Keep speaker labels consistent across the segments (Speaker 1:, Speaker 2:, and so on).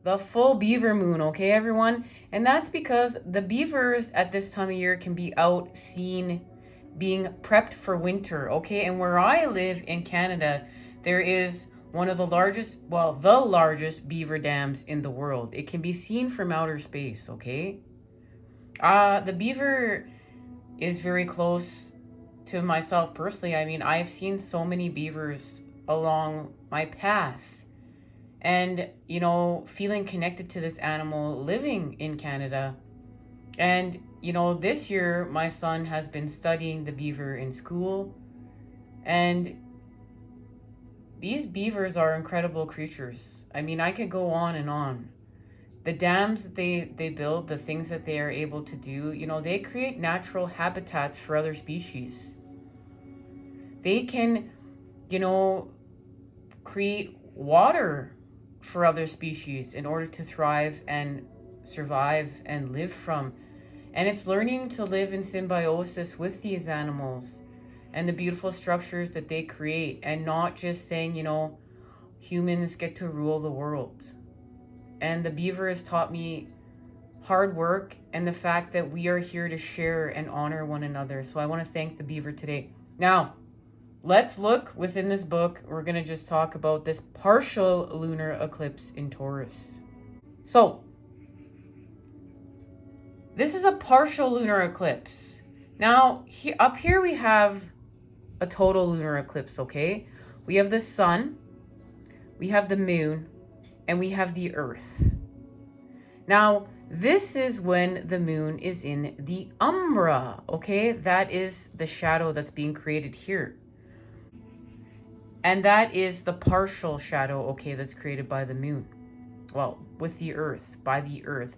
Speaker 1: the full beaver moon, okay, everyone? And that's because the beavers at this time of year can be out seen being prepped for winter, okay? And where I live in Canada, there is one of the largest, well, the largest beaver dams in the world. It can be seen from outer space, okay? The beaver is very close to myself personally. I mean, I've seen so many beavers along my path. And, you know, feeling connected to this animal living in Canada. And, you know, this year my son has been studying the beaver in school. And these beavers are incredible creatures. I mean, I could go on and on. The dams that they build, the things that they are able to do, you know, they create natural habitats for other species. They can, you know, create water for other species in order to thrive and survive and live from. And it's learning to live in symbiosis with these animals and the beautiful structures that they create, and not just saying, you know, humans get to rule the world. And the beaver has taught me hard work and the fact that we are here to share and honor one another. So I want to thank the beaver today. Now, let's look within this book. We're going to just talk about this partial lunar eclipse in Taurus. So, this is a partial lunar eclipse. Now, up here we have a total lunar eclipse, okay? We have the sun, we have the moon, and we have the earth. Now, this is when the moon is in the umbra, okay? That is the shadow that's being created here. And that is the partial shadow, okay, that's created by the moon. Well, with the earth, by the earth.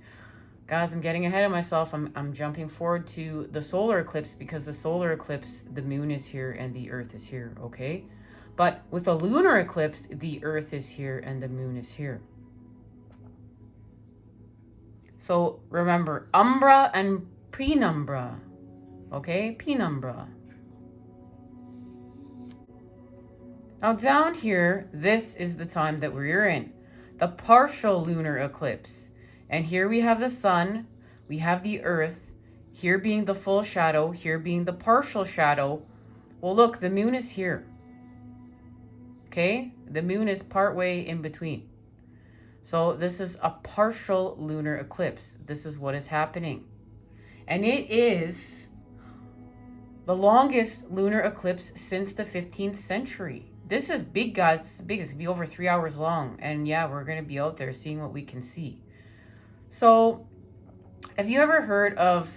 Speaker 1: Guys, I'm getting ahead of myself. I'm jumping forward to the solar eclipse, because the solar eclipse, the moon is here and the earth is here, okay? But with a lunar eclipse, the earth is here and the moon is here. So remember, umbra and penumbra, okay? Penumbra. Now down here, this is the time that we're in, the partial lunar eclipse. And here we have the sun, we have the earth, here being the full shadow, here being the partial shadow. Well, look, the moon is here. Okay? The moon is partway in between. So this is a partial lunar eclipse. This is what is happening. And it is the longest lunar eclipse since the 15th century. This is big, guys. This is big. It's going to be over 3 hours long. And yeah, we're going to be out there seeing what we can see. So, have you ever heard of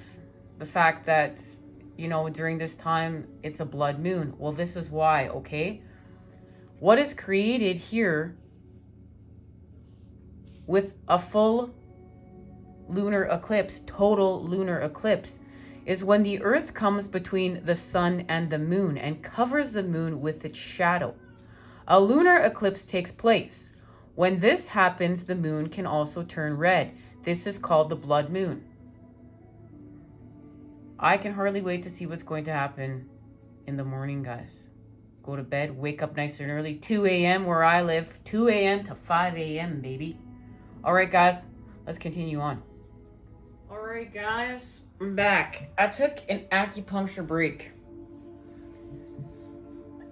Speaker 1: the fact that, you know, during this time, it's a blood moon? Well, this is why, okay? What is created here with a full lunar eclipse, total lunar eclipse, is when the earth comes between the sun and the moon and covers the moon with its shadow. A lunar eclipse takes place. When this happens, the moon can also turn red. This is called the blood moon. I can hardly wait to see what's going to happen in the morning, guys. Go to bed, wake up nice and early. 2 a.m. where I live. 2 a.m. to 5 a.m., baby. All right, guys, let's continue on. All right, guys, I'm back. I took an acupuncture break.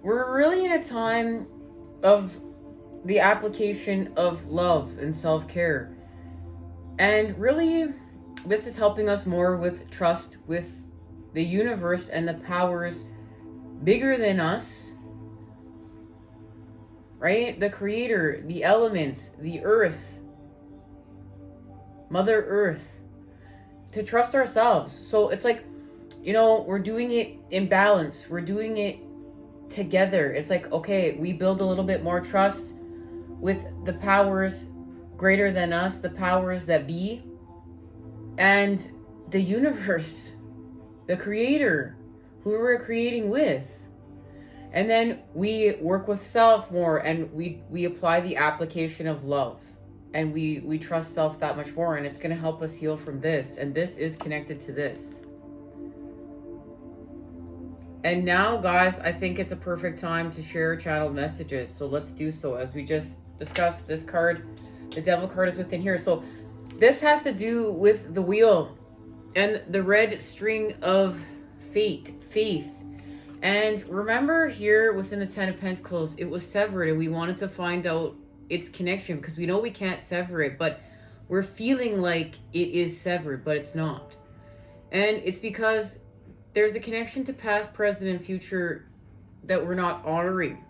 Speaker 1: We're really in a time of the application of love and self-care. And really, this is helping us more with trust with the universe and the powers bigger than us, right? The creator, the elements, the earth, Mother Earth, to trust ourselves. So it's like, you know, we're doing it in balance. We're doing it together. It's like, okay, we build a little bit more trust with the powers greater than us, the powers that be, and the universe, the creator, who we're creating with. And then we work with self more, and we apply the application of love, and we trust self that much more, and it's going to help us heal from this, and this is connected to this. And now, guys, I think it's a perfect time to share channeled messages, so let's do so. As we just discussed, this card, The Devil card is within here. So this has to do with the wheel and the red string of faith. And remember here within the Ten of Pentacles, it was severed, and we wanted to find out its connection because we know we can't sever it, but we're feeling like it is severed, but it's not. And it's because there's a connection to past, present, and future that we're not honoring.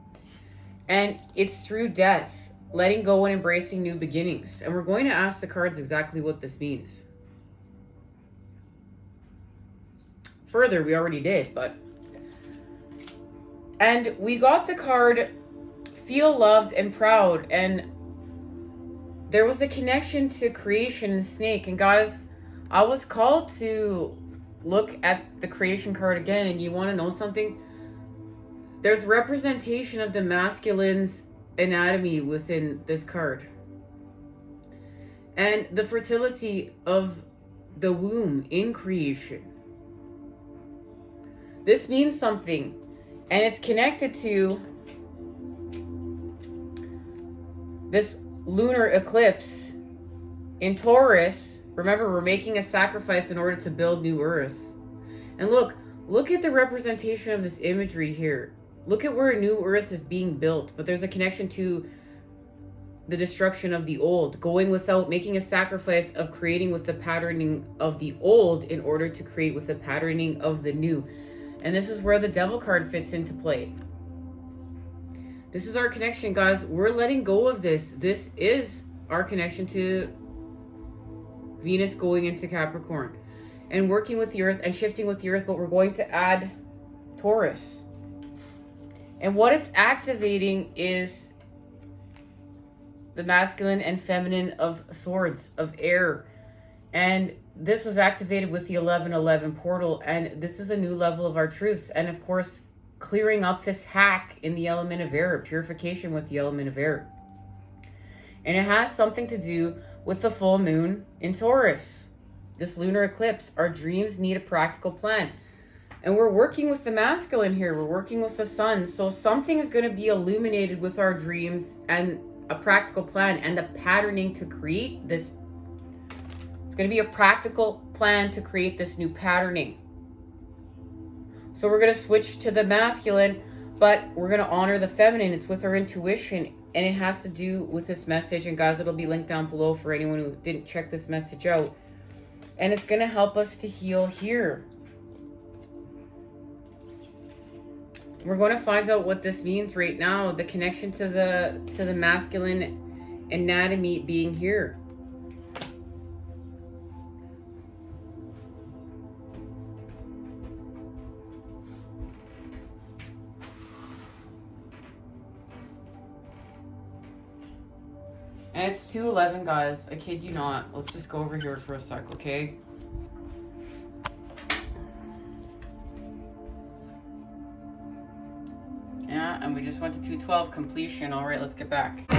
Speaker 1: And it's through death, letting go and embracing new beginnings. And we're going to ask the cards exactly what this means. Further, we already did, but... And we got the card, feel loved and proud. And there was a connection to creation and snake. And guys, I was called to look at the creation card again. And you want to know something? There's representation of the masculine's anatomy within this card. And the fertility of the womb in creation. This means something. And it's connected to this lunar eclipse in Taurus. Remember, we're making a sacrifice in order to build new earth. And look at the representation of this imagery here. Look at where a new earth is being built. But there's a connection to the destruction of the old. Going without, making a sacrifice of creating with the patterning of the old in order to create with the patterning of the new. And this is where the Devil card fits into play. This is our connection, guys. We're letting go of this. This is our connection to Venus going into Capricorn. And working with the earth and shifting with the earth. But we're going to add Taurus. And what it's activating is the masculine and feminine of swords, of air. And this was activated with the 1111 portal. And this is a new level of our truths. And of course, clearing up this hack in the element of air, purification with the element of air. And it has something to do with the full moon in Taurus. This lunar eclipse, our dreams need a practical plan. And we're working with the masculine here. We're working with the sun. So something is going to be illuminated with our dreams and a practical plan and the patterning to create this. It's going to be a practical plan to create this new patterning. So we're going to switch to the masculine, but we're going to honor the feminine. It's with our intuition, and it has to do with this message. And guys, it'll be linked down below for anyone who didn't check this message out. And it's going to help us to heal here. We're going to find out what this means right now. The connection to the masculine anatomy being here. And it's 2:11, guys. I kid you not. Let's just go over here for a sec, okay? Yeah, and we just went to 2:12 completion. All right, let's get back.